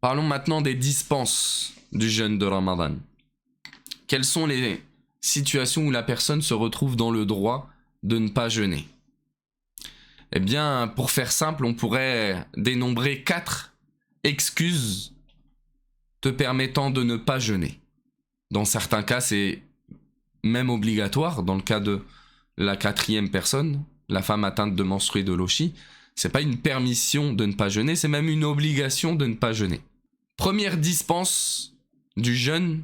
Parlons maintenant des dispenses du jeûne de Ramadan. Quelles sont les situations où la personne se retrouve dans le droit de ne pas jeûner? Eh bien, pour faire simple, on pourrait dénombrer 4 excuses te permettant de ne pas jeûner. Dans certains cas, c'est même obligatoire. Dans le cas de la 4e personne, la femme atteinte de menstruée de Loshi, c'est pas une permission de ne pas jeûner, c'est même une obligation de ne pas jeûner. Première dispense du jeûne,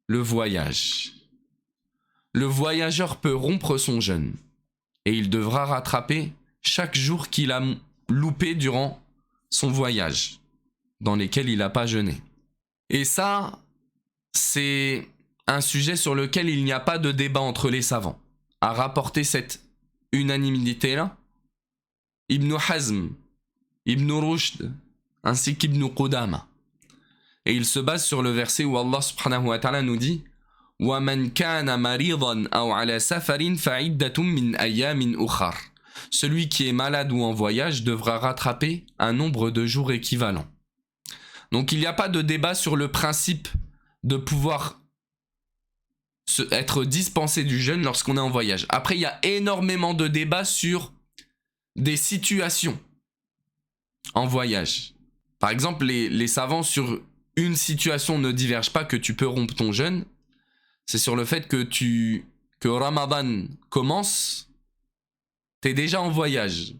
le voyage. Le voyageur peut rompre son jeûne et il devra rattraper chaque jour qu'il a loupé durant son voyage, dans lesquels il n'a pas jeûné. Et ça, c'est un sujet sur lequel il n'y a pas de débat entre les savants. À rapporter cette unanimité-là, Ibn Hazm, Ibn Rushd, ainsi qu'Ibn Qudama. Et il se base sur le verset où Allah subhanahu wa ta'ala nous dit وَمَنْ كَانَ مَرِيضًا أَوْ عَلَى سَفَرٍ فَعِدَّةٌ مِّنْ أَيَّامٍ أُخَرٍ. Celui qui est malade ou en voyage devra rattraper un nombre de jours équivalent. Donc il n'y a pas de débat sur le principe de pouvoir être dispensé du jeûne lorsqu'on est en voyage. Après, il y a énormément de débats sur des situations en voyage. Par exemple, les savants sur une situation ne divergent pas que tu peux rompre ton jeûne. C'est sur le fait que Ramadan commence, t'es déjà en voyage.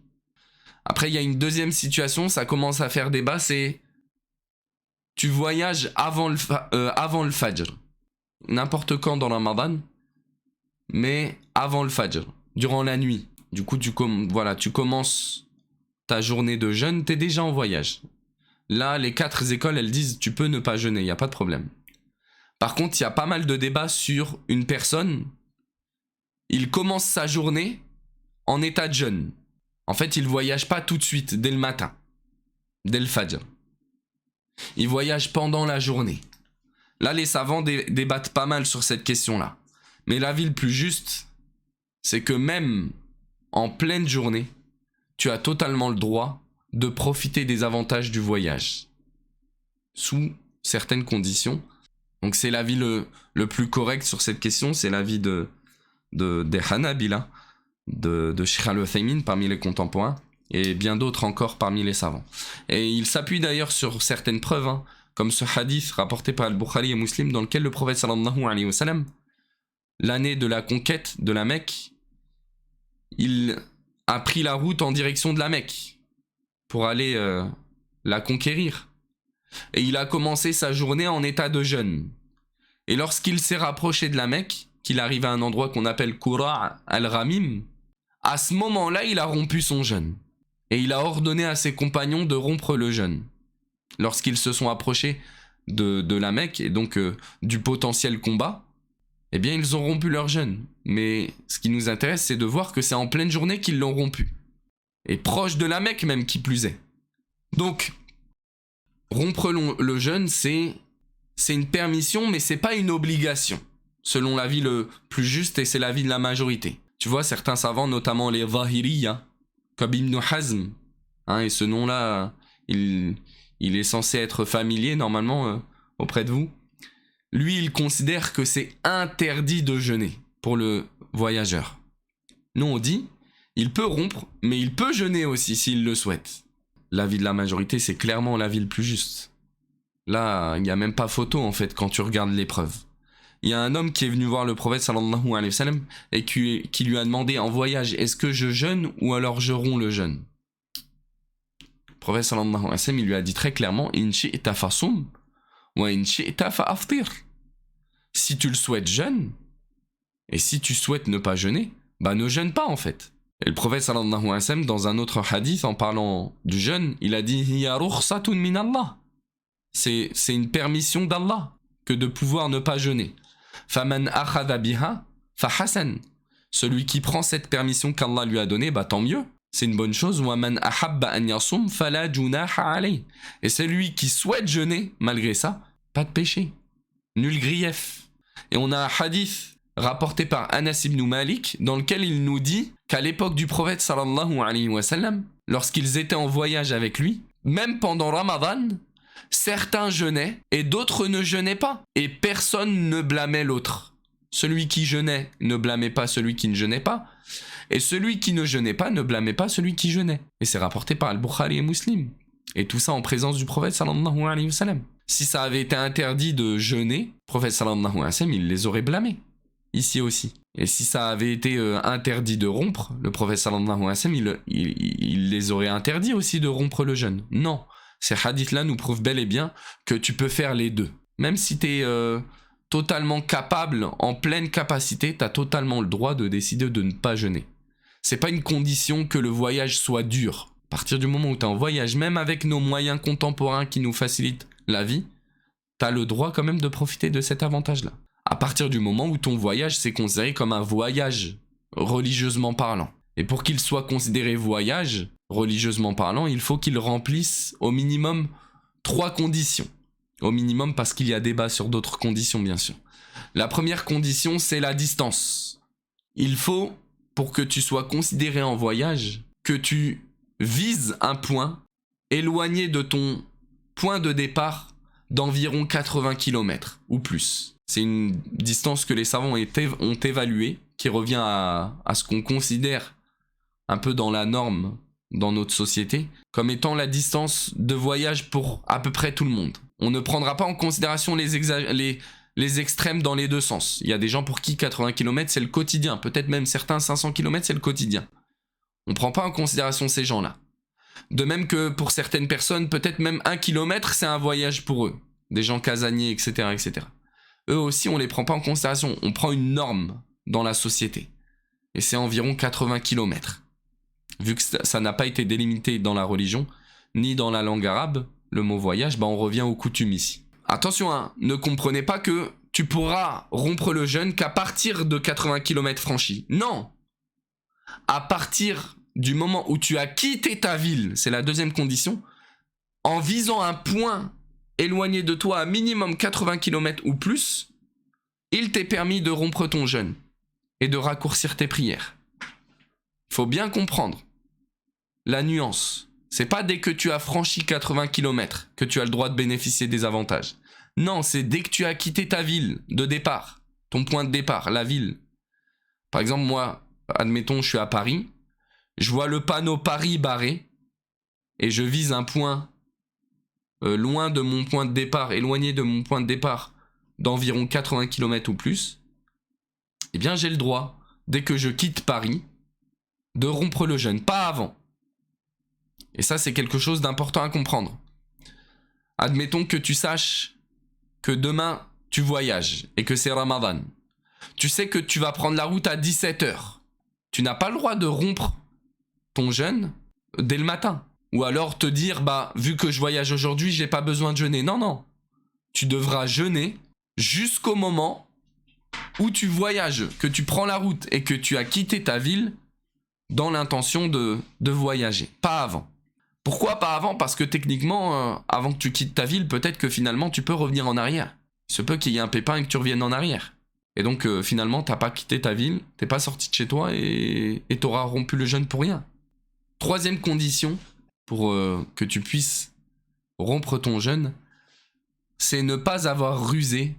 Après, il y a une deuxième situation, ça commence à faire débat, c'est tu voyages avant le Fajr. N'importe quand dans Ramadan, mais avant le Fajr, durant la nuit. Du coup, tu commences ta journée de jeûne, t'es déjà en voyage. Là, les 4 écoles, elles disent tu peux ne pas jeûner, il n'y a pas de problème. Par contre, il y a pas mal de débats sur une personne. Il commence sa journée en état de jeûne. En fait, il ne voyage pas tout de suite, dès le matin, dès le Fajr. Il voyage pendant la journée. Là, les savants débattent pas mal sur cette question-là. Mais l'avis le plus juste, c'est que même en pleine journée, tu as totalement le droit de profiter des avantages du voyage. Sous certaines conditions. Donc c'est l'avis le plus correct sur cette question, c'est l'avis des Hanabila, de Sheikh Al-Uthaymin parmi les contemporains, et bien d'autres encore parmi les savants. Et il s'appuie d'ailleurs sur certaines preuves, comme ce hadith rapporté par Al-Bukhari et Muslim, dans lequel le prophète sallallahu alayhi wa sallam, l'année de la conquête de la Mecque, il a pris la route en direction de la Mecque pour aller la conquérir. Et il a commencé sa journée en état de jeûne. Et lorsqu'il s'est rapproché de la Mecque, qu'il arrive à un endroit qu'on appelle Qura' al-Ramim, à ce moment-là, il a rompu son jeûne. Et il a ordonné à ses compagnons de rompre le jeûne. Lorsqu'ils se sont approchés de la Mecque, et donc du potentiel combat, eh bien, ils ont rompu leur jeûne. Mais ce qui nous intéresse, c'est de voir que c'est en pleine journée qu'ils l'ont rompu. Et proche de la Mecque même, qui plus est. Donc, rompre le jeûne, c'est une permission, mais c'est pas une obligation, selon l'avis le plus juste, et c'est l'avis de la majorité. Tu vois, certains savants, notamment les Zahiriyya, comme Ibn Hazm, et ce nom-là, il est censé être familier, normalement, auprès de vous. Lui, il considère que c'est interdit de jeûner pour le voyageur. Nous, on dit, il peut rompre, mais il peut jeûner aussi, s'il le souhaite. L'avis de la majorité, c'est clairement l'avis le plus juste. Là, il n'y a même pas photo, en fait, quand tu regardes l'épreuve. Il y a un homme qui est venu voir le prophète, sallallahu alayhi wa sallam, et qui lui a demandé en voyage, est-ce que je jeûne ou alors je romps le jeûne? Le prophète, sallallahu alayhi wa sallam, il lui a dit très clairement, in shi'ta fasum, wa in shi'ta fa'aftir. Si tu le souhaites, jeûne. Et si tu souhaites ne pas jeûner, ne jeûne pas, en fait. Et le prophète sallallahu alayhi wa sallam, dans un autre hadith, en parlant du jeûne, il a dit hiya rukhsatun min Allah. C'est une permission d'Allah que de pouvoir ne pas jeûner. Faman akhadha biha fa hasan. Celui qui prend cette permission qu'Allah lui a donnée, tant mieux. C'est une bonne chose. Wa man ahabba an yasum fala junaha alayh. Et celui qui souhaite jeûner, malgré ça, pas de péché. Nul grief. Et on a un hadith rapporté par Anas ibn Malik, dans lequel il nous dit qu'à l'époque du prophète sallallahu alayhi wa sallam, lorsqu'ils étaient en voyage avec lui, même pendant Ramadan, certains jeûnaient et d'autres ne jeûnaient pas. Et personne ne blâmait l'autre. Celui qui jeûnait ne blâmait pas celui qui ne jeûnait pas. Et celui qui ne jeûnait pas ne blâmait pas celui qui jeûnait. Et c'est rapporté par Al-Bukhari et Muslim. Et tout ça en présence du prophète sallallahu alayhi wa sallam. Si ça avait été interdit de jeûner, le prophète sallallahu alayhi wa sallam, il les aurait blâmés. Ici aussi. Et si ça avait été interdit de rompre, le prophète sallallahu alayhi wa sallam, il les aurait interdits aussi de rompre le jeûne. Non. Ces hadiths-là nous prouvent bel et bien que tu peux faire les deux. Même si tu es totalement capable, en pleine capacité, tu as totalement le droit de décider de ne pas jeûner. C'est pas une condition que le voyage soit dur. À partir du moment où tu es en voyage, même avec nos moyens contemporains qui nous facilitent la vie, tu as le droit quand même de profiter de cet avantage-là. À partir du moment où ton voyage c'est considéré comme un voyage religieusement parlant. Et pour qu'il soit considéré voyage, religieusement parlant, il faut qu'il remplisse au minimum 3 conditions. Au minimum parce qu'il y a débat sur d'autres conditions bien sûr. La première condition c'est la distance. Il faut, pour que tu sois considéré en voyage, que tu vises un point éloigné de ton point de départ d'environ 80 km ou plus. C'est une distance que les savants ont évaluée, qui revient à ce qu'on considère un peu dans la norme dans notre société, comme étant la distance de voyage pour à peu près tout le monde. On ne prendra pas en considération les extrêmes dans les deux sens. Il y a des gens pour qui 80 km c'est le quotidien, peut-être même certains 500 km c'est le quotidien. On ne prend pas en considération ces gens-là. De même que pour certaines personnes, peut-être même 1 km c'est un voyage pour eux. Des gens casaniers, etc., etc. Eux aussi, on ne les prend pas en considération. On prend une norme dans la société. Et c'est environ 80 km. Vu que ça n'a pas été délimité dans la religion, ni dans la langue arabe, le mot voyage, on revient aux coutumes ici. Attention, hein, ne comprenez pas que tu pourras rompre le jeûne qu'à partir de 80 km franchis. Non! À partir du moment où tu as quitté ta ville, c'est la deuxième condition, en visant un point éloigné de toi à minimum 80 km ou plus, il t'est permis de rompre ton jeûne et de raccourcir tes prières. Il faut bien comprendre la nuance. C'est pas dès que tu as franchi 80 km que tu as le droit de bénéficier des avantages. Non, c'est dès que tu as quitté ta ville de départ, ton point de départ, la ville. Par exemple, moi, admettons, je suis à Paris, je vois le panneau Paris barré et je vise un point loin de mon point de départ, éloigné de mon point de départ d'environ 80 km ou plus, eh bien j'ai le droit, dès que je quitte Paris, de rompre le jeûne, pas avant. Et ça, c'est quelque chose d'important à comprendre. Admettons que tu saches que demain, tu voyages et que c'est Ramadan. Tu sais que tu vas prendre la route à 17h. Tu n'as pas le droit de rompre ton jeûne dès le matin. Ou alors te dire, vu que je voyage aujourd'hui, j'ai pas besoin de jeûner. Non, non. Tu devras jeûner jusqu'au moment où tu voyages, que tu prends la route et que tu as quitté ta ville dans l'intention de voyager. Pas avant. Pourquoi pas avant? Parce que techniquement, avant que tu quittes ta ville, peut-être que finalement tu peux revenir en arrière. Il se peut qu'il y ait un pépin et que tu reviennes en arrière. Et donc finalement, t'as pas quitté ta ville, t'es pas sorti de chez toi et t'auras rompu le jeûne pour rien. Troisième condition pour que tu puisses rompre ton jeûne, c'est ne pas avoir rusé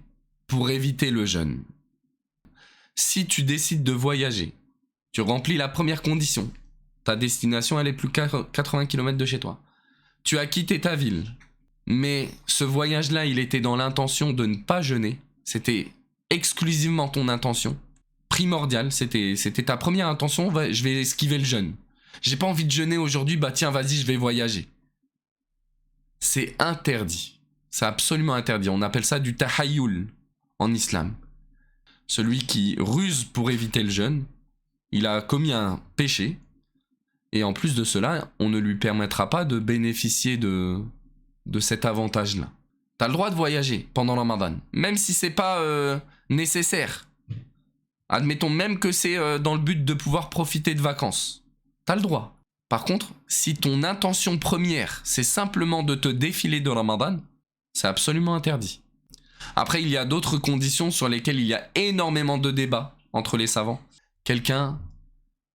pour éviter le jeûne. Si tu décides de voyager, tu remplis la première condition. Ta destination, elle est plus qu'à 80 km de chez toi. Tu as quitté ta ville. Mais ce voyage-là, il était dans l'intention de ne pas jeûner. C'était exclusivement ton intention. Primordiale, c'était ta première intention. Je vais esquiver le jeûne. J'ai pas envie de jeûner aujourd'hui, tiens, vas-y, je vais voyager. C'est interdit. C'est absolument interdit. On appelle ça du tahayyul en islam. Celui qui ruse pour éviter le jeûne, il a commis un péché. Et en plus de cela, on ne lui permettra pas de bénéficier de cet avantage-là. T'as le droit de voyager pendant le Ramadan, même si c'est pas nécessaire. Admettons même que c'est dans le but de pouvoir profiter de vacances. T'as le droit. Par contre, si ton intention première, c'est simplement de te défiler de Ramadan, c'est absolument interdit. Après, il y a d'autres conditions sur lesquelles il y a énormément de débats entre les savants. Quelqu'un,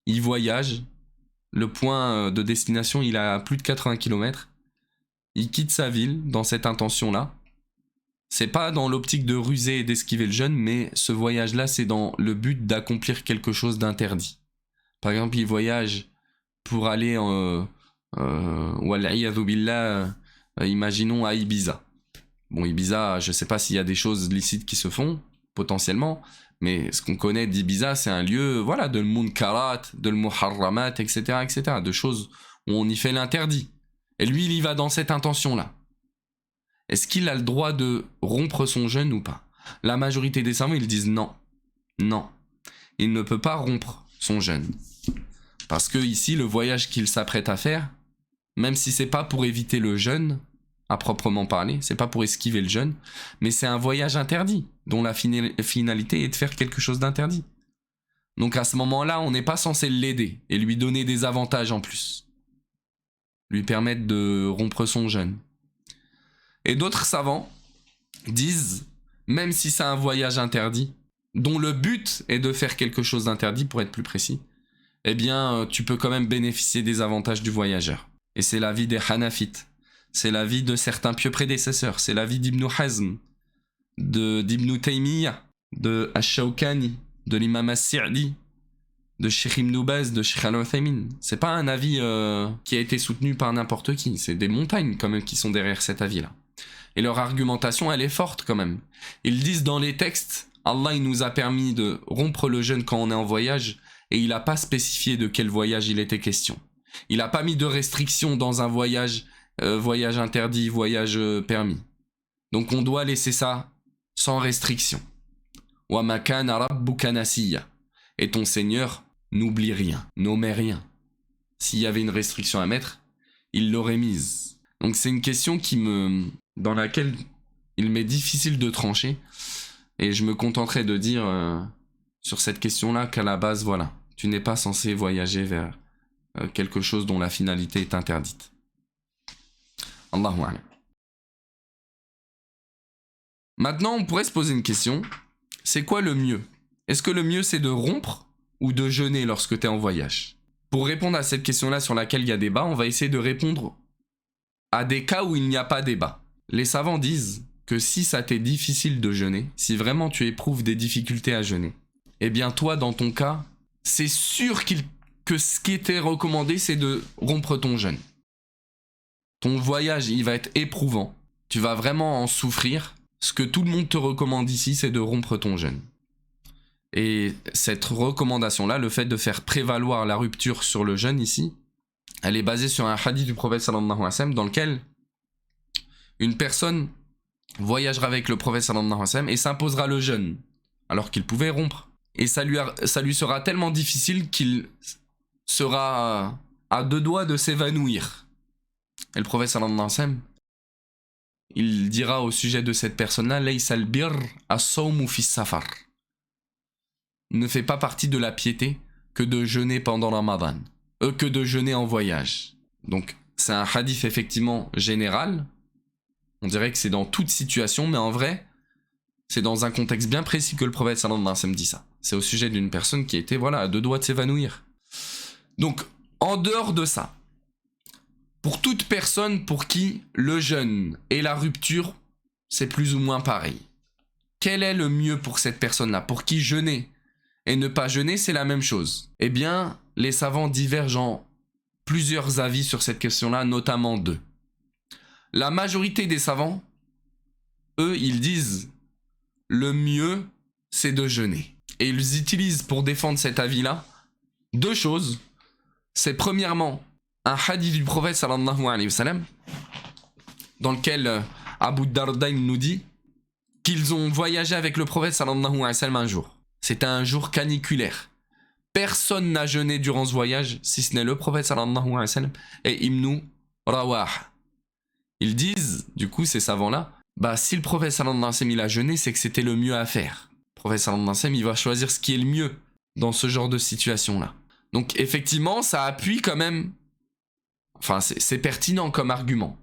il voyage, le point de destination, il a plus de 80 km. il quitte sa ville dans cette intention-là. C'est pas dans l'optique de ruser et d'esquiver le jeûne, mais ce voyage-là, c'est dans le but d'accomplir quelque chose d'interdit. Par exemple, il voyage pour aller, wal'iyadhu billah, imaginons à Ibiza. Bon, Ibiza, je sais pas s'il y a des choses licites qui se font, potentiellement, mais ce qu'on connaît d'Ibiza, c'est un lieu, voilà, de munkarat, de muharramat, etc., etc., de choses où on y fait l'interdit. Et lui, il y va dans cette intention-là. Est-ce qu'il a le droit de rompre son jeûne ou pas? La majorité des savants, ils disent non. Non. Il ne peut pas rompre son jeûne. Parce que ici, le voyage qu'il s'apprête à faire, même si c'est pas pour éviter le jeûne, à proprement parler, c'est pas pour esquiver le jeûne, mais c'est un voyage interdit, dont la finalité est de faire quelque chose d'interdit. Donc à ce moment-là, on n'est pas censé l'aider et lui donner des avantages en plus. Lui permettre de rompre son jeûne. Et d'autres savants disent, même si c'est un voyage interdit, dont le but est de faire quelque chose d'interdit, pour être plus précis, eh bien, tu peux quand même bénéficier des avantages du voyageur. Et c'est l'avis des Hanafites, c'est l'avis de certains pieux prédécesseurs, c'est l'avis d'Ibn Hazm, d'Ibn Taymiyyah, de Ash-Shawkani, de l'imam As-Sa'di, de Sheikh Ibn Baz, de Sheikh Al-Uthaymin. C'est pas un avis qui a été soutenu par n'importe qui, c'est des montagnes quand même qui sont derrière cet avis-là. Et leur argumentation, elle est forte quand même. Ils disent dans les textes, Allah il nous a permis de rompre le jeûne quand on est en voyage, et il n'a pas spécifié de quel voyage il était question. Il n'a pas mis de restrictions dans un voyage, voyage interdit, voyage permis. Donc on doit laisser ça sans restriction. Wa ma kana rabbuka nasiya. Et ton Seigneur n'oublie rien, n'omet rien. S'il y avait une restriction à mettre, il l'aurait mise. Donc c'est une question dans laquelle il m'est difficile de trancher. Et je me contenterai de dire sur cette question-là qu'à la base, voilà, tu n'es pas censé voyager vers quelque chose dont la finalité est interdite. Allahu a'lam. Maintenant, on pourrait se poser une question. C'est quoi le mieux? Est-ce que le mieux, c'est de rompre ou de jeûner lorsque tu es en voyage? Pour répondre à cette question-là sur laquelle il y a débat, on va essayer de répondre à des cas où il n'y a pas débat. Les savants disent que si ça t'est difficile de jeûner, si vraiment tu éprouves des difficultés à jeûner, eh bien toi, dans ton cas, c'est sûr que ce qui était recommandé, c'est de rompre ton jeûne. Ton voyage, il va être éprouvant. Tu vas vraiment en souffrir. Ce que tout le monde te recommande ici, c'est de rompre ton jeûne. Et cette recommandation-là, le fait de faire prévaloir la rupture sur le jeûne ici, elle est basée sur un hadith du prophète sallallahu alayhi wa sallam dans lequel une personne voyagera avec le prophète sallallahu alayhi wa sallam et s'imposera le jeûne, alors qu'il pouvait rompre. Et ça lui sera tellement difficile qu'il sera à deux doigts de s'évanouir. Et le prophète sallallahu alayhi wa sallam, il dira au sujet de cette personne-là, Laysa al-birr as-sawmu fi safar. Ne fait pas partie de la piété que de jeûner pendant le Ramadan, que de jeûner en voyage. Donc c'est un hadith effectivement général. On dirait que c'est dans toute situation, mais en vrai, c'est dans un contexte bien précis que le prophète sallallahu alayhi wa sallam dit ça. C'est au sujet d'une personne qui était à deux doigts de s'évanouir. Donc, en dehors de ça, pour toute personne pour qui le jeûne et la rupture, c'est plus ou moins pareil. Quel est le mieux pour cette personne-là? Pour qui jeûner et ne pas jeûner, c'est la même chose. Eh bien, les savants divergent en plusieurs avis sur cette question-là, notamment deux. La majorité des savants, eux, ils disent le mieux, c'est de jeûner. Et ils utilisent pour défendre cet avis-là deux choses. C'est premièrement un hadith du prophète sallallahu alayhi wa sallam dans lequel Abu Darda nous dit qu'ils ont voyagé avec le prophète sallallahu alayhi wa sallam un jour. C'était un jour caniculaire. Personne n'a jeûné durant ce voyage, si ce n'est le prophète sallallahu alayhi wa sallam et Ibn Rawah. Ils disent, du coup, ces savants-là, si le prophète sallallahu alayhi wa sallam il a jeûné, c'est que c'était le mieux à faire. Le prophète sallallahu alayhi wa sallam, il va choisir ce qui est le mieux dans ce genre de situation-là. Donc, effectivement, ça appuie quand même. Enfin, c'est pertinent comme argument.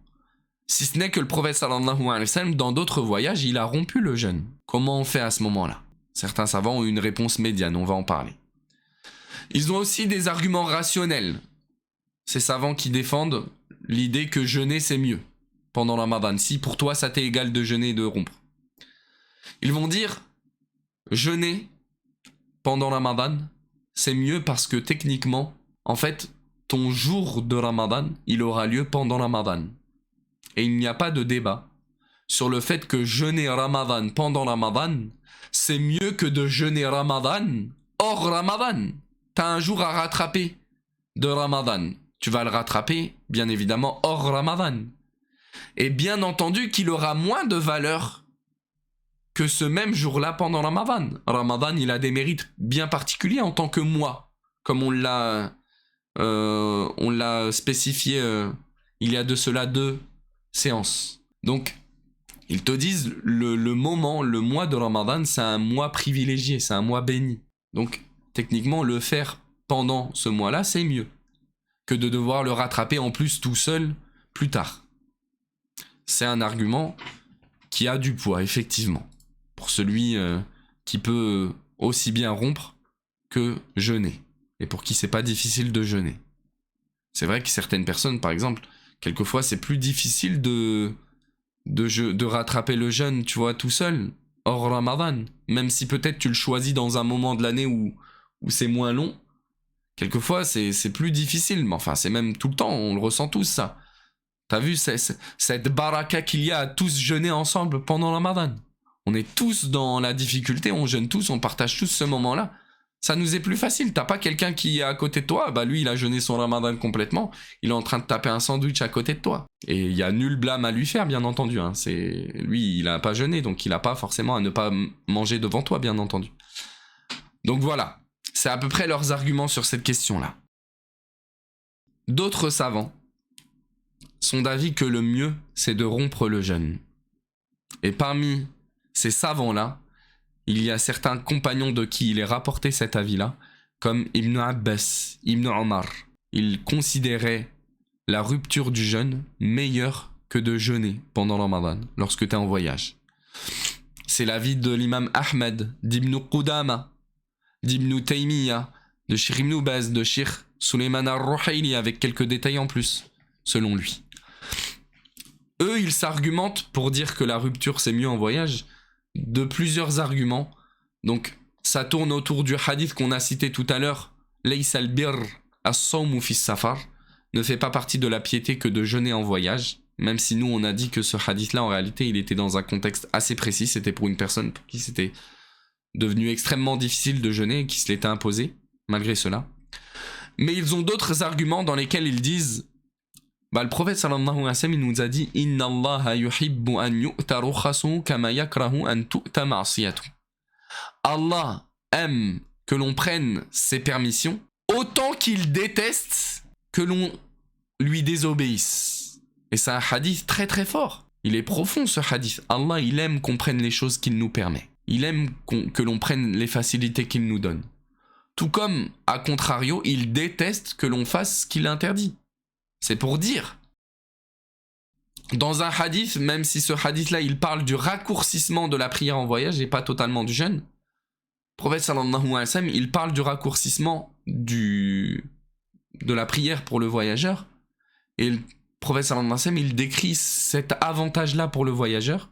Si ce n'est que le prophète sallallahu alayhi wa sallam, dans d'autres voyages, il a rompu le jeûne. Comment on fait à ce moment-là? Certains savants ont une réponse médiane, on va en parler. Ils ont aussi des arguments rationnels. Ces savants qui défendent l'idée que jeûner c'est mieux. pendant le Ramadan, si pour toi ça t'est égal de jeûner et de rompre. Ils vont dire, jeûner pendant le Ramadan, c'est mieux parce que techniquement, en fait, ton jour de Ramadan, il aura lieu pendant le Ramadan. Et il n'y a pas de débat sur le fait que jeûner Ramadan pendant Ramadan, c'est mieux que de jeûner Ramadan hors Ramadan. T'as un jour à rattraper de Ramadan. Tu vas le rattraper, bien évidemment, hors Ramadan. Et bien entendu qu'il aura moins de valeur que ce même jour-là pendant Ramadan. Ramadan, il a des mérites bien particuliers en tant que mois, comme on l'a spécifié il y a de cela 2 séances. Donc, ils te disent, le mois de Ramadan, c'est un mois privilégié, c'est un mois béni. Donc, techniquement, le faire pendant ce mois-là, c'est mieux que de devoir le rattraper en plus tout seul plus tard. C'est un argument qui a du poids, effectivement, pour celui qui peut aussi bien rompre que jeûner, et pour qui c'est pas difficile de jeûner. C'est vrai que certaines personnes, par exemple, quelquefois c'est plus difficile de rattraper le jeûne, tu vois, tout seul, hors Ramadan, même si peut-être tu le choisis dans un moment de l'année où c'est moins long. Quelquefois c'est plus difficile, mais enfin c'est même tout le temps, on le ressent tous ça. T'as vu cette baraka qu'il y a à tous jeûner ensemble pendant le Ramadan. On est tous dans la difficulté, on jeûne tous, on partage tous ce moment-là. Ça nous est plus facile. T'as pas quelqu'un qui est à côté de toi, bah lui il a jeûné son Ramadan complètement, il est en train de taper un sandwich à côté de toi. Et il y a nul blâme à lui faire, bien entendu. Hein. Lui il a pas jeûné, donc il a pas forcément à ne pas manger devant toi, bien entendu. Donc voilà, c'est à peu près leurs arguments sur cette question-là. D'autres savants sont d'avis que le mieux, c'est de rompre le jeûne. Et parmi ces savants-là, il y a certains compagnons de qui il est rapporté cet avis-là, comme Ibn Abbas, Ibn Omar. Ils considéraient la rupture du jeûne meilleure que de jeûner pendant le Ramadan, lorsque tu es en voyage. C'est l'avis de l'imam Ahmed, d'Ibn Qudama, d'Ibn Taymiyyah, de Sheikh Ibn Baz, de Sheikh Suleiman al-Ruhaili, avec quelques détails en plus, selon lui. Eux, ils s'argumentent pour dire que la rupture c'est mieux en voyage, de plusieurs arguments. Donc, ça tourne autour du hadith qu'on a cité tout à l'heure. Laysa al-birr as-sawmu fi safar. Ne fait pas partie de la piété que de jeûner en voyage. Même si nous, on a dit que ce hadith-là, en réalité, il était dans un contexte assez précis. C'était pour une personne pour qui c'était devenu extrêmement difficile de jeûner et qui se l'était imposé, malgré cela. Mais ils ont d'autres arguments dans lesquels ils disent... le prophète sallallahu alayhi wa sallam, il nous a dit « Inna Allah yuhibbu an yu'ta rukhasuhu kama yakrahu an tu'ta ma'siyatuhu » Allah aime que l'on prenne ses permissions autant qu'il déteste que l'on lui désobéisse. Et c'est un hadith très très fort. Il est profond ce hadith. Allah, il aime qu'on prenne les choses qu'il nous permet. Il aime que l'on prenne les facilités qu'il nous donne. Tout comme, à contrario, il déteste que l'on fasse ce qu'il interdit. C'est pour dire. Dans un hadith, même si ce hadith-là, il parle du raccourcissement de la prière en voyage et pas totalement du jeûne, le prophète sallallahu alayhi wa sallam, il parle du raccourcissement de la prière pour le voyageur. Et le prophète sallallahu alayhi wa sallam, il décrit cet avantage-là pour le voyageur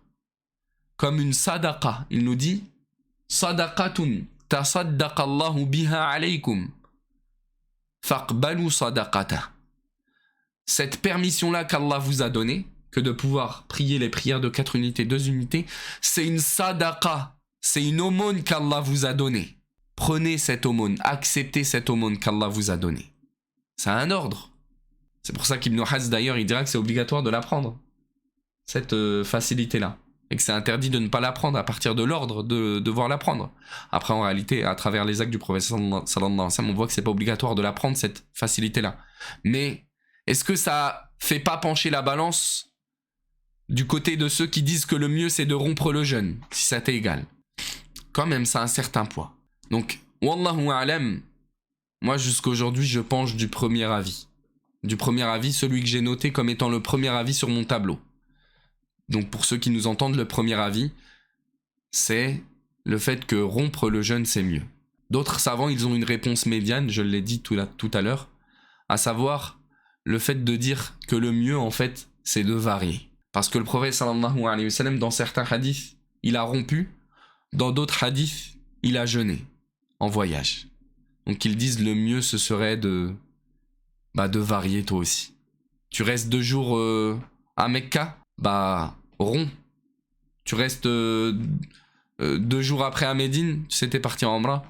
comme une sadaqa. Il nous dit « Sadaqatun tasaddaqallahu biha alaykum. Faqbalu sadaqata » Cette permission-là qu'Allah vous a donnée, que de pouvoir prier les prières de 4 unités, 2 unités, c'est une sadaqa, c'est une aumône qu'Allah vous a donnée. Prenez cette aumône, acceptez cette aumône qu'Allah vous a donnée. C'est un ordre. C'est pour ça qu'Ibn Haz d'ailleurs, il dira que c'est obligatoire de l'apprendre, cette facilité-là. Et que c'est interdit de ne pas l'apprendre à partir de l'ordre de devoir l'apprendre. Après, en réalité, à travers les actes du prophète sallallahu alayhi wa sallam, on voit que c'est pas obligatoire de l'apprendre, cette facilité-là. Mais est-ce que ça fait pas pencher la balance du côté de ceux qui disent que le mieux c'est de rompre le jeûne, si ça t'est égal? Quand même, ça a un certain poids. Donc, wallahu a'lam, moi jusqu'aujourd'hui je penche du premier avis. Du premier avis, celui que j'ai noté comme étant le premier avis sur mon tableau. Donc pour ceux qui nous entendent, le premier avis, c'est le fait que rompre le jeûne c'est mieux. D'autres savants, ils ont une réponse médiane, je l'ai dit tout à l'heure, à savoir... le fait de dire que le mieux, en fait, c'est de varier. Parce que le prophète sallallahu alayhi wa sallam, dans certains hadiths, il a rompu. Dans d'autres hadiths, il a jeûné en voyage. Donc ils disent le mieux ce serait de varier toi aussi. Tu restes 2 jours à Mecca, romps. Tu restes 2 jours après à Médine, tu sais t'es parti en Umrah,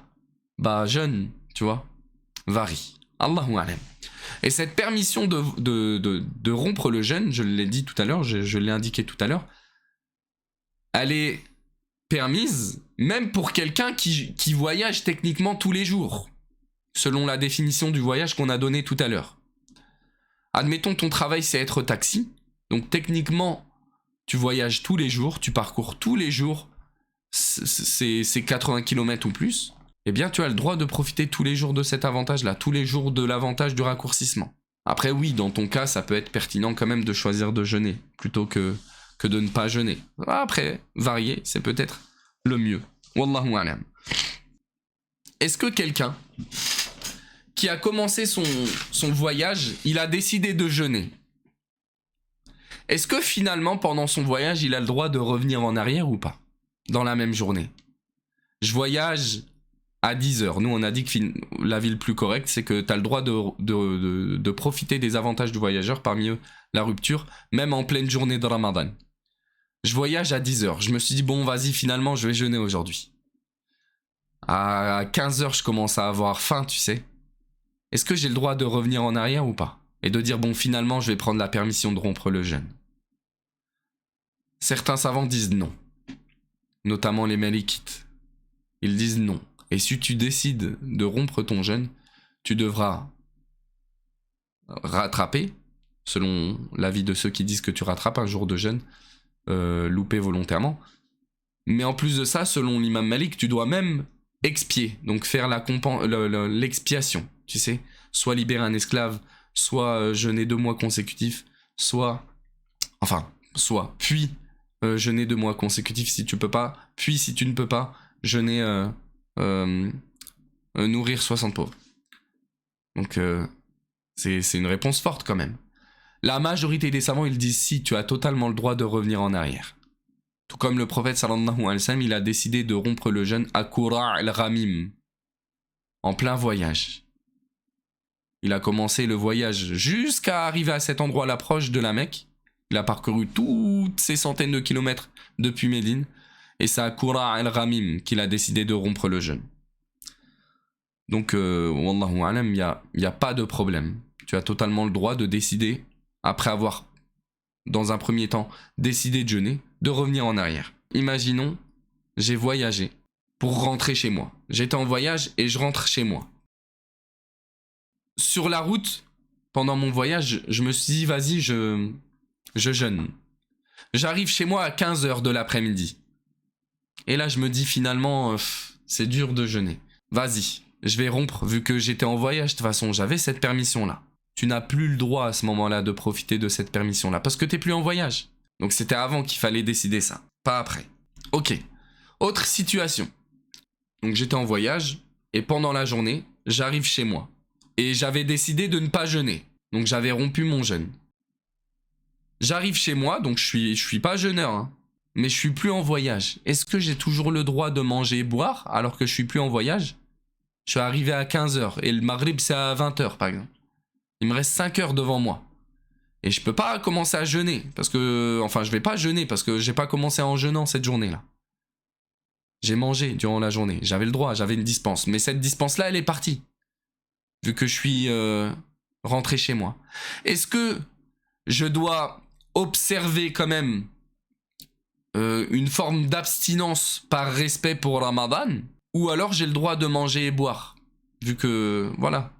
jeûne, tu vois, varie. Allahu alam. Et cette permission de rompre le jeûne, je l'ai dit tout à l'heure, je l'ai indiqué tout à l'heure, elle est permise même pour quelqu'un qui voyage techniquement tous les jours, selon la définition du voyage qu'on a donnée tout à l'heure. Admettons ton travail c'est être taxi, donc techniquement tu voyages tous les jours, tu parcours tous les jours ces 80 km ou plus, eh bien tu as le droit de profiter tous les jours de cet avantage-là, tous les jours de l'avantage du raccourcissement. Après oui, dans ton cas, ça peut être pertinent quand même de choisir de jeûner, plutôt que de ne pas jeûner. Après, varier, c'est peut-être le mieux. Wallahu alam. Est-ce que quelqu'un qui a commencé son voyage, il a décidé de jeûner, est-ce que finalement, pendant son voyage, il a le droit de revenir en arrière ou pas? Dans la même journée. Je voyage à 10h. Nous, on a dit que la vie le plus correcte, c'est que tu as le droit de profiter des avantages du voyageur, parmi eux la rupture, même en pleine journée de Ramadan. Je voyage à 10h. Je me suis dit, bon, vas-y, finalement, je vais jeûner aujourd'hui. À 15h, je commence à avoir faim, tu sais. Est-ce que j'ai le droit de revenir en arrière ou pas? Et de dire, bon, finalement, je vais prendre la permission de rompre le jeûne. Certains savants disent non. Notamment les Malikites. Ils disent non. Et si tu décides de rompre ton jeûne, tu devras rattraper, selon l'avis de ceux qui disent que tu rattrapes un jour de jeûne, loupé volontairement. Mais en plus de ça, selon l'imam Malik, tu dois même expier, donc faire l'expiation, tu sais, soit libérer un esclave, soit jeûner 2 mois consécutifs, puis jeûner 2 mois consécutifs si tu peux pas, puis si tu ne peux pas, jeûner nourrir 60 pauvres. Donc c'est une réponse forte quand même. La majorité des savants, ils disent si, tu as totalement le droit de revenir en arrière. Tout comme le prophète sallallahu alayhi wa sallam, il a décidé de rompre le jeûne à Qura' al-Ghamim, en plein voyage. Il a commencé le voyage jusqu'à arriver à cet endroit-là proche de la Mecque. Il a parcouru toutes ces centaines de kilomètres depuis Médine. Et c'est à Qura' al-Ghamim qu'il a décidé de rompre le jeûne. Donc, wallahu alam, il n'y a pas de problème. Tu as totalement le droit de décider, après avoir, dans un premier temps, décidé de jeûner, de revenir en arrière. Imaginons, j'ai voyagé pour rentrer chez moi. J'étais en voyage et je rentre chez moi. Sur la route, pendant mon voyage, je me suis dit, vas-y, je jeûne. J'arrive chez moi à 15h de l'après-midi. Et là, je me dis finalement, c'est dur de jeûner. Vas-y, je vais rompre, vu que j'étais en voyage, de toute façon, j'avais cette permission-là. Tu n'as plus le droit à ce moment-là de profiter de cette permission-là, parce que t'es plus en voyage. Donc c'était avant qu'il fallait décider ça, pas après. Ok, autre situation. Donc j'étais en voyage, et pendant la journée, j'arrive chez moi. Et j'avais décidé de ne pas jeûner. Donc j'avais rompu mon jeûne. J'arrive chez moi, donc je suis pas jeûneur, hein. Mais je suis plus en voyage. Est-ce que j'ai toujours le droit de manger et boire alors que je suis plus en voyage? Je suis arrivé à 15h et le Maghrib c'est à 20h par exemple. Il me reste 5 heures devant moi. Et je peux pas commencer à jeûner parce que... Enfin, je vais pas jeûner parce que j'ai pas commencé en jeûnant cette journée-là. J'ai mangé durant la journée. J'avais le droit, j'avais une dispense. Mais cette dispense-là, elle est partie. Vu que je suis rentré chez moi. Est-ce que je dois observer quand même une forme d'abstinence par respect pour Ramadan, ou alors j'ai le droit de manger et boire, vu que, voilà,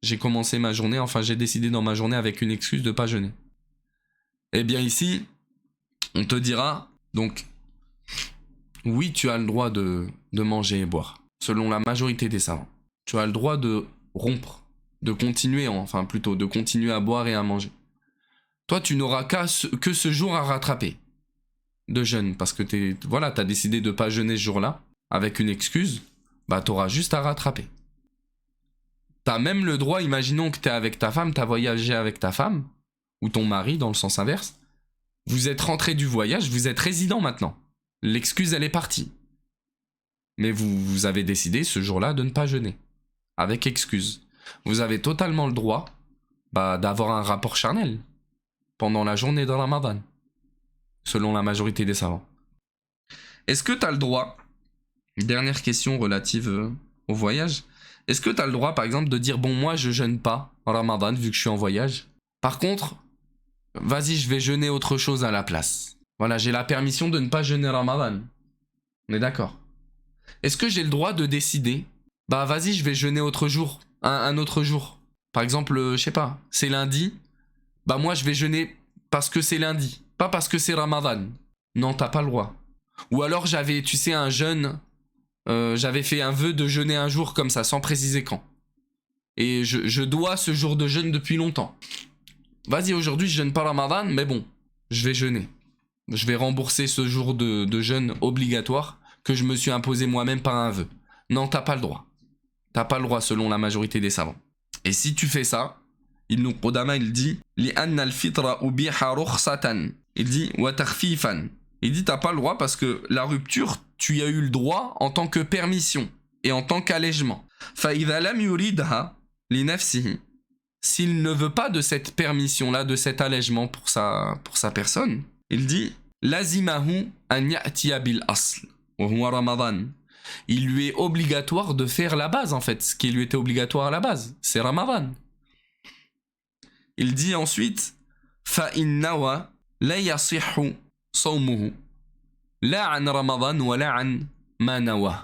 j'ai commencé ma journée, enfin j'ai décidé dans ma journée avec une excuse de pas jeûner. Eh bien ici, on te dira, donc, oui tu as le droit de manger et boire, selon la majorité des savants. Tu as le droit de rompre, de continuer, de continuer à boire et à manger. Toi tu n'auras que ce jour à rattraper de jeûne, parce que t'as décidé de pas jeûner ce jour-là, avec une excuse, t'auras juste à rattraper. T'as même le droit, imaginons que t'es avec ta femme, t'as voyagé avec ta femme, ou ton mari dans le sens inverse, Vous êtes rentré du voyage, vous êtes résident maintenant. L'excuse, elle est partie. Mais vous avez décidé ce jour-là de ne pas jeûner. Avec excuse. Vous avez totalement le droit d'avoir un rapport charnel pendant la journée de Ramadan. Selon la majorité des savants. Est-ce que tu as le droit, dernière question relative au voyage, est-ce que tu as le droit par exemple de dire bon moi je jeûne pas en Ramadan vu que je suis en voyage. Par contre, vas-y je vais jeûner autre chose à la place. Voilà, j'ai la permission de ne pas jeûner Ramadan. On est d'accord. Est-ce que j'ai le droit de décider vas-y je vais jeûner autre jour, un autre jour. Par exemple, je sais pas, c'est lundi, moi je vais jeûner parce que c'est lundi, pas parce que c'est Ramadan. Non, t'as pas le droit. Ou alors j'avais, tu sais, un jeûne, j'avais fait un vœu de jeûner un jour comme ça, sans préciser quand. Et je dois ce jour de jeûne depuis longtemps. Vas-y, aujourd'hui je jeûne pas Ramadan, mais bon, je vais jeûner. Je vais rembourser ce jour de jeûne obligatoire que je me suis imposé moi-même par un vœu. Non, t'as pas le droit. T'as pas le droit selon la majorité des savants. Et si tu fais ça, Ibn Qudama il dit لأن الفطر أبيح رخصة. Il dit وتخفيفا. Il dit t'as pas le droit parce que la rupture, tu y as eu le droit en tant que permission et en tant qu'allègement. فإذا لم يريدها لنفسه. S'il ne veut pas de cette permission-là, de cet allègement pour sa personne, il dit لازمه أن يأتي بالأصل وهو رمضان. Il lui est obligatoire de faire la base en fait, ce qui lui était obligatoire à la base, c'est Ramadan. Il dit ensuite فَإِنْ نَوَى لَا يَصِحُّ صَوْمُهُ لَا عَنْ رَمَضَانَ وَلَا عَنْ مَا نَوَى.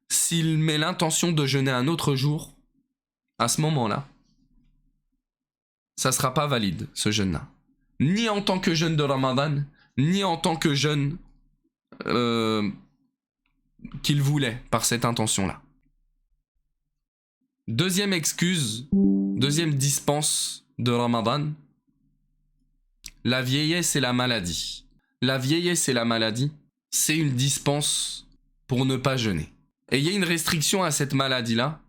S'il met l'intention de jeûner un autre jour, à ce moment-là, ça ne sera pas valide, ce jeûne-là. Ni en tant que jeûne de Ramadan, ni en tant que jeûne qu'il voulait par cette intention-là. Deuxième excuse, deuxième dispense de Ramadan, la vieillesse et la maladie. La vieillesse et la maladie, c'est une dispense pour ne pas jeûner. Et il y a une restriction à cette maladie-là,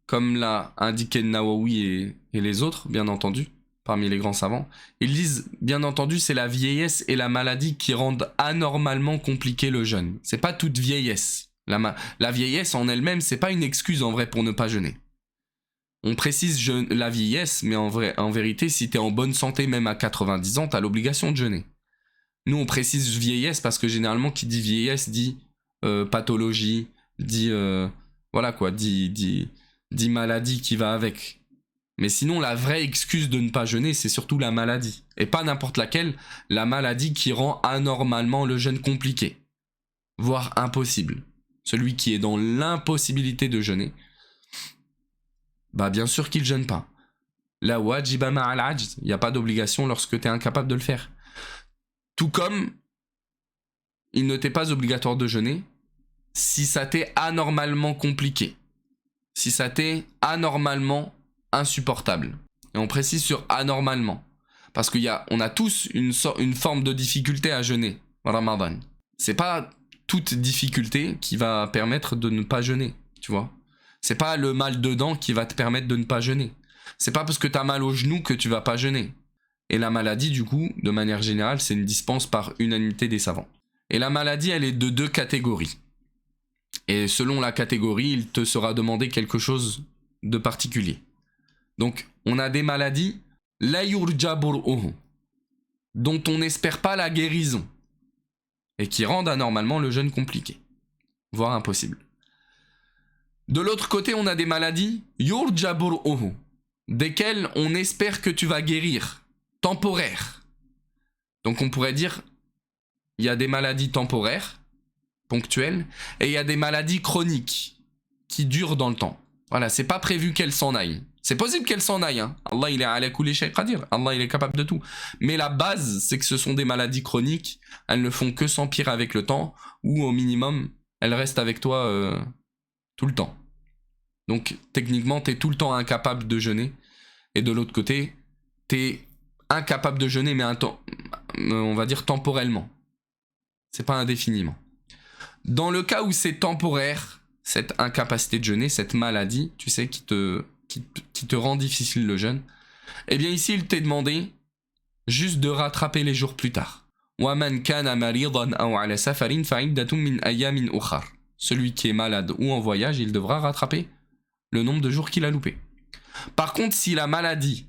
comme l'a indiqué Nawawi et les autres, bien entendu, parmi les grands savants. Ils disent, bien entendu, c'est la vieillesse et la maladie qui rendent anormalement compliqué le jeûne. C'est pas toute vieillesse. La vieillesse en elle-même, c'est pas une excuse en vrai pour ne pas jeûner. On précise la vieillesse, mais en vérité, si t'es en bonne santé, même à 90 ans, t'as l'obligation de jeûner. Nous, on précise vieillesse parce que généralement, qui dit vieillesse dit pathologie, dit dit maladie qui va avec. Mais sinon, la vraie excuse de ne pas jeûner, c'est surtout la maladie. Et pas n'importe laquelle, la maladie qui rend anormalement le jeûne compliqué, voire impossible. Celui qui est dans l'impossibilité de jeûner, bien sûr qu'il jeûne pas. La wajiba ma'al ajz, il n'y a pas d'obligation lorsque tu es incapable de le faire. Tout comme il ne t'est pas obligatoire de jeûner si ça t'est anormalement compliqué, si ça t'est anormalement insupportable. Et on précise sur anormalement, parce qu'on a tous une forme de difficulté à jeûner en Ramadan. C'est pas toute difficulté qui va permettre de ne pas jeûner, tu vois. C'est pas le mal de dents qui va te permettre de ne pas jeûner. C'est pas parce que t'as mal au genou que tu vas pas jeûner. Et la maladie, du coup, de manière générale, c'est une dispense par unanimité des savants. Et la maladie, elle est de 2 catégories. Et selon la catégorie, il te sera demandé quelque chose de particulier. Donc, on a des maladies, la yurja bur'uhu, dont on n'espère pas la guérison, et qui rendent anormalement le jeûne compliqué, voire impossible. De l'autre côté, on a des maladies, yurja bur'uhu, desquelles on espère que tu vas guérir, temporaires. Donc on pourrait dire, il y a des maladies temporaires, ponctuelles, et il y a des maladies chroniques, qui durent dans le temps. Voilà, c'est pas prévu qu'elles s'en aillent. C'est possible qu'elles s'en aillent, hein. Allah, il est ala kulli shay qadir. Allah, il est capable de tout. Mais la base, c'est que ce sont des maladies chroniques, elles ne font que s'empirer avec le temps, ou au minimum, elles restent avec toi tout le temps. Donc, techniquement, t'es tout le temps incapable de jeûner. Et de l'autre côté, t'es incapable de jeûner, mais on va dire temporellement. C'est pas indéfiniment. Dans le cas où c'est temporaire, cette incapacité de jeûner, cette maladie, tu sais, qui te rend difficile le jeûne, eh bien ici, il t'est demandé juste de rattraper les jours plus tard. وَمَنْ كَانَ مَرِيضًا أَوْ عَلَى سَفَرٍ فَعِدَّةٌ مِنْ أَيَّامٍ أُخَرٍ. Celui qui est malade ou en voyage, il devra rattraper le nombre de jours qu'il a loupé. Par contre, si la maladie,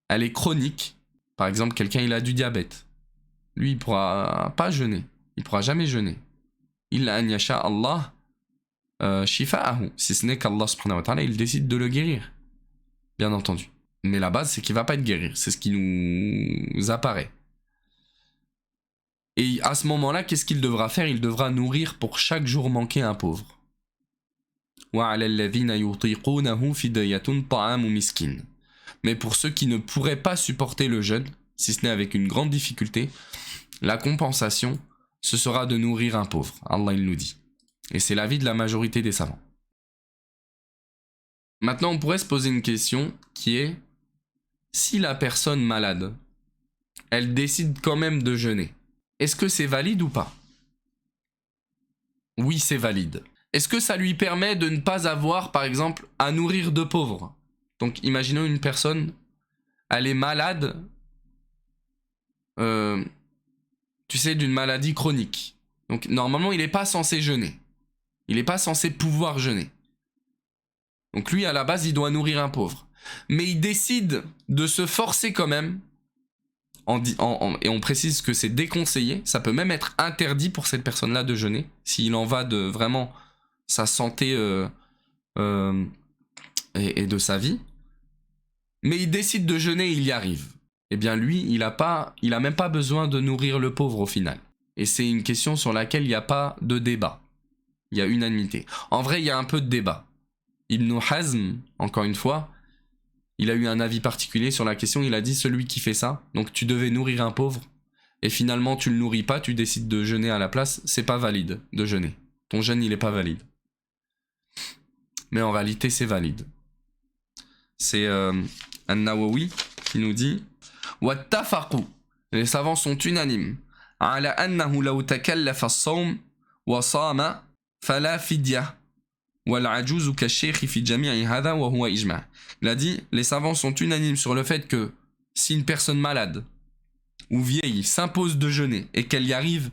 elle est chronique, par exemple, quelqu'un il a du diabète, lui il pourra pas jeûner, il pourra jamais jeûner. Illa an yasha Allah shifa'ahu, si ce n'est qu'Allah subhanahu wa ta'ala il décide de le guérir, bien entendu. Mais la base c'est qu'il va pas être guéri, c'est ce qui nous apparaît. Et à ce moment-là, qu'est-ce qu'il devra faire? Il devra nourrir pour chaque jour manqué un pauvre. وَعَلَى الَّذِينَ يُطِيقُونَهُ فِدْيَةٌ طَعَامُ مِسْكِينٍ. Mais pour ceux qui ne pourraient pas supporter le jeûne, si ce n'est avec une grande difficulté, la compensation, ce sera de nourrir un pauvre. Allah il nous dit. Et c'est l'avis de la majorité des savants. Maintenant, on pourrait se poser une question qui est, si la personne malade, elle décide quand même de jeûner, est-ce que c'est valide ou pas? Oui, c'est valide. Est-ce que ça lui permet de ne pas avoir, par exemple, à nourrir de pauvres? Donc, imaginons une personne, elle est malade, tu sais, d'une maladie chronique. Donc, normalement, il n'est pas censé jeûner. Il n'est pas censé pouvoir jeûner. Donc, lui, à la base, il doit nourrir un pauvre. Mais il décide de se forcer quand même, et on précise que c'est déconseillé, ça peut même être interdit pour cette personne-là de jeûner, s'il en va de vraiment sa santé et de sa vie. Mais il décide de jeûner et il y arrive. Eh bien lui, il a même pas besoin de nourrir le pauvre au final. Et c'est une question sur laquelle il n'y a pas de débat. Il y a unanimité. En vrai, il y a un peu de débat. Ibn Hazm, encore une fois, il a eu un avis particulier sur la question. Il a dit, celui qui fait ça, donc tu devais nourrir un pauvre, et finalement tu le nourris pas, tu décides de jeûner à la place, c'est pas valide de jeûner. Ton jeûne, il est pas valide. Mais en réalité, c'est valide. C'est An-Nawawi qui nous dit وَاتَّفَقُوا. Les savants sont unanimes. عَلَى أَنَّهُ لَوْ تَكَلَّفَ الصَّوْمَ وَصَامَ فَلَا فِدْيَةَ وَالْعَجُوزُ كَالشَّيْخِ فِي جَمِيعِ هَذَا وَهُوَ إِجْمَعٌ. Il a dit, les savants sont unanimes sur le fait que si une personne malade ou vieille s'impose de jeûner et qu'elle y arrive,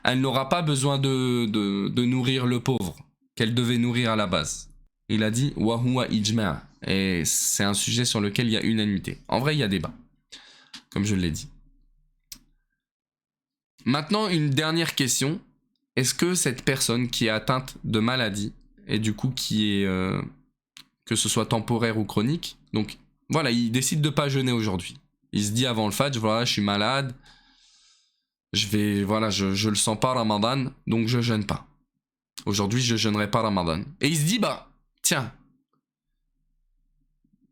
elle n'aura pas besoin de nourrir le pauvre qu'elle devait nourrir à la base. Il a dit وَهُوَ إِجْمَعٌ. Et c'est un sujet sur lequel il y a unanimité. En vrai, il y a débat, comme je l'ai dit. Maintenant, une dernière question. Est-ce que cette personne qui est atteinte de maladie, et du coup qui est, que ce soit temporaire ou chronique, donc voilà, il décide de ne pas jeûner aujourd'hui. Il se dit avant le Fajr, voilà, je suis malade, je le sens pas Ramadan, donc je jeûne pas. Aujourd'hui, je jeûnerai pas Ramadan. Et il se dit, bah, tiens,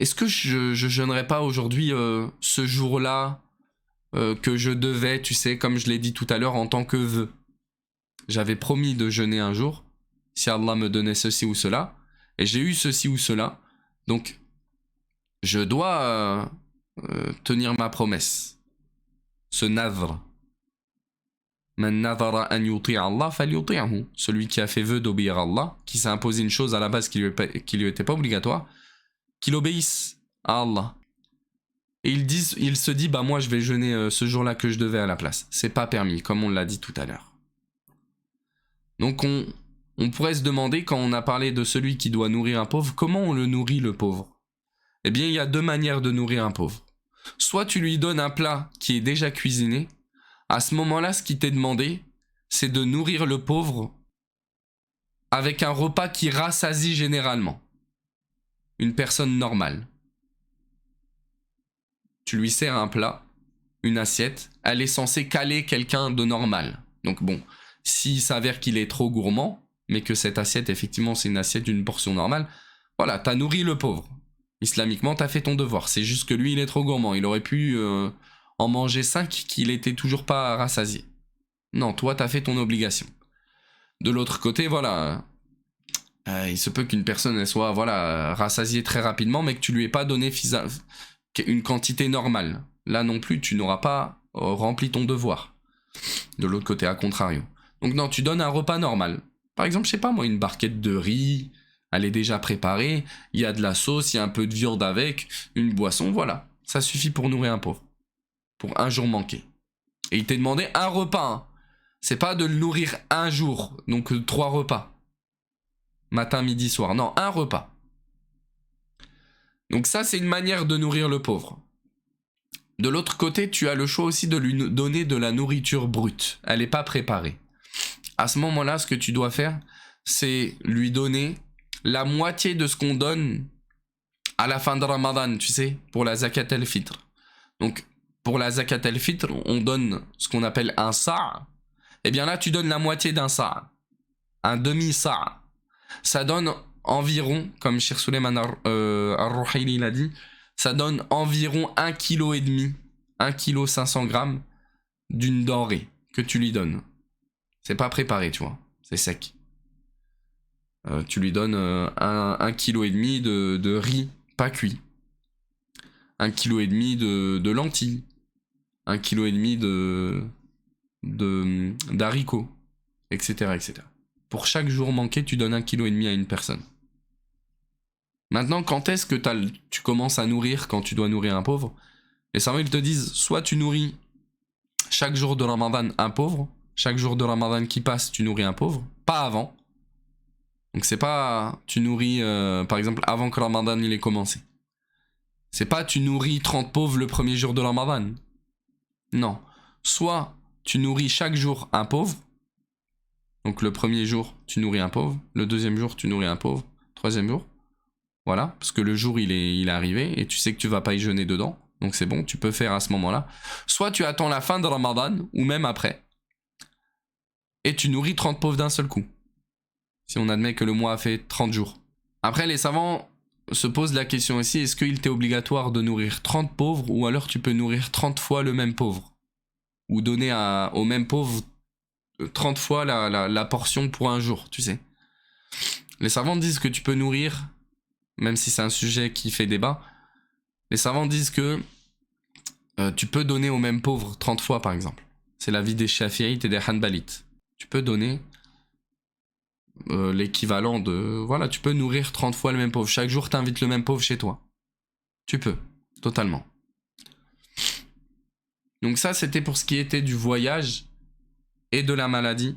est-ce que je jeûnerai pas aujourd'hui ce jour-là que je devais, tu sais, comme je l'ai dit tout à l'heure, en tant que vœu. J'avais promis de jeûner un jour, si Allah me donnait ceci ou cela, et j'ai eu ceci ou cela, donc je dois tenir ma promesse. Ce nadr. Man nadara an yuti'a Allah falyuti'hu. Celui qui a fait vœu d'obéir à Allah, qui s'est imposé une chose à la base qui lui était pas obligatoire, qu'il obéisse à Allah. Et il se dit, bah moi je vais jeûner ce jour-là que je devais à la place. C'est pas permis, comme on l'a dit tout à l'heure. Donc on pourrait se demander, quand on a parlé de celui qui doit nourrir un pauvre, comment on le nourrit le pauvre? Eh bien il y a deux manières de nourrir un pauvre. Soit tu lui donnes un plat qui est déjà cuisiné, à ce moment-là ce qui t'est demandé, c'est de nourrir le pauvre avec un repas qui rassasie généralement une personne normale. Tu lui sers un plat, une assiette, elle est censée caler quelqu'un de normal. Donc bon, s'il s'avère qu'il est trop gourmand, mais que cette assiette, effectivement, c'est une assiette d'une portion normale, voilà, t'as nourri le pauvre. Islamiquement, t'as fait ton devoir. C'est juste que lui, il est trop gourmand. Il aurait pu en manger 5 qu'il était toujours pas rassasié. Non, toi, t'as fait ton obligation. De l'autre côté, voilà, il se peut qu'une personne elle soit rassasiée très rapidement, mais que tu lui aies pas donné une quantité normale. Là non plus, tu n'auras pas rempli ton devoir. De l'autre côté, à contrario. Donc non, tu donnes un repas normal. Par exemple, je sais pas moi, une barquette de riz, elle est déjà préparée, il y a de la sauce, il y a un peu de viande avec, une boisson, voilà. Ça suffit pour nourrir un pauvre. Pour un jour manqué. Et il t'est demandé un repas. Hein. C'est pas de le nourrir un jour, donc 3 repas. Matin, midi, soir. Non, un repas. Donc ça, c'est une manière de nourrir le pauvre. De l'autre côté, tu as le choix aussi de lui donner de la nourriture brute. Elle n'est pas préparée. À ce moment-là, ce que tu dois faire, c'est lui donner la moitié de ce qu'on donne à la fin de Ramadan, tu sais, pour la zakat al-fitr. Donc, pour la zakat al-fitr, on donne ce qu'on appelle un sa'. Eh bien là, tu donnes la moitié d'un sa'. Un demi-sa'. Ça donne environ, comme Cheikh Suleiman Ar-Ruhaili l'a dit, ça donne environ 1,5 kg, 1 500 grammes d'une denrée que tu lui donnes. C'est pas préparé, tu vois, c'est sec. Tu lui donnes 1,5 kg de riz pas cuit, 1,5 kg de lentilles, 1,5 kg d'haricots, etc., etc. Pour chaque jour manqué, tu donnes 1,5 kg à une personne. Maintenant, quand est-ce que tu commences à nourrir quand tu dois nourrir un pauvre? Les savants, ils te disent, soit tu nourris chaque jour de Ramadan un pauvre, chaque jour de Ramadan qui passe, tu nourris un pauvre, pas avant. Donc c'est pas, tu nourris, par exemple, avant que Ramadan il ait commencé. C'est pas, tu nourris 30 pauvres le premier jour de Ramadan. Non. Soit tu nourris chaque jour un pauvre, donc le premier jour, tu nourris un pauvre, le deuxième jour, tu nourris un pauvre, troisième jour, voilà, parce que le jour il est arrivé et tu sais que tu vas pas y jeûner dedans, donc c'est bon, tu peux faire à ce moment-là. Soit tu attends la fin de Ramadan, ou même après, et tu nourris 30 pauvres d'un seul coup. Si on admet que le mois a fait 30 jours. Après, les savants se posent la question aussi, est-ce qu'il t'est obligatoire de nourrir 30 pauvres, ou alors tu peux nourrir 30 fois le même pauvre? Ou donner au même pauvre 30 fois la portion pour un jour, tu sais. Les savants disent que tu peux nourrir, même si c'est un sujet qui fait débat, les savants disent que tu peux donner au même pauvre 30 fois, par exemple. C'est l'avis des Shafi'ites et des Hanbalites. Tu peux donner l'équivalent de... Voilà, tu peux nourrir 30 fois le même pauvre. Chaque jour, t'invites le même pauvre chez toi. Tu peux, totalement. Donc ça, c'était pour ce qui était du voyage et de la maladie.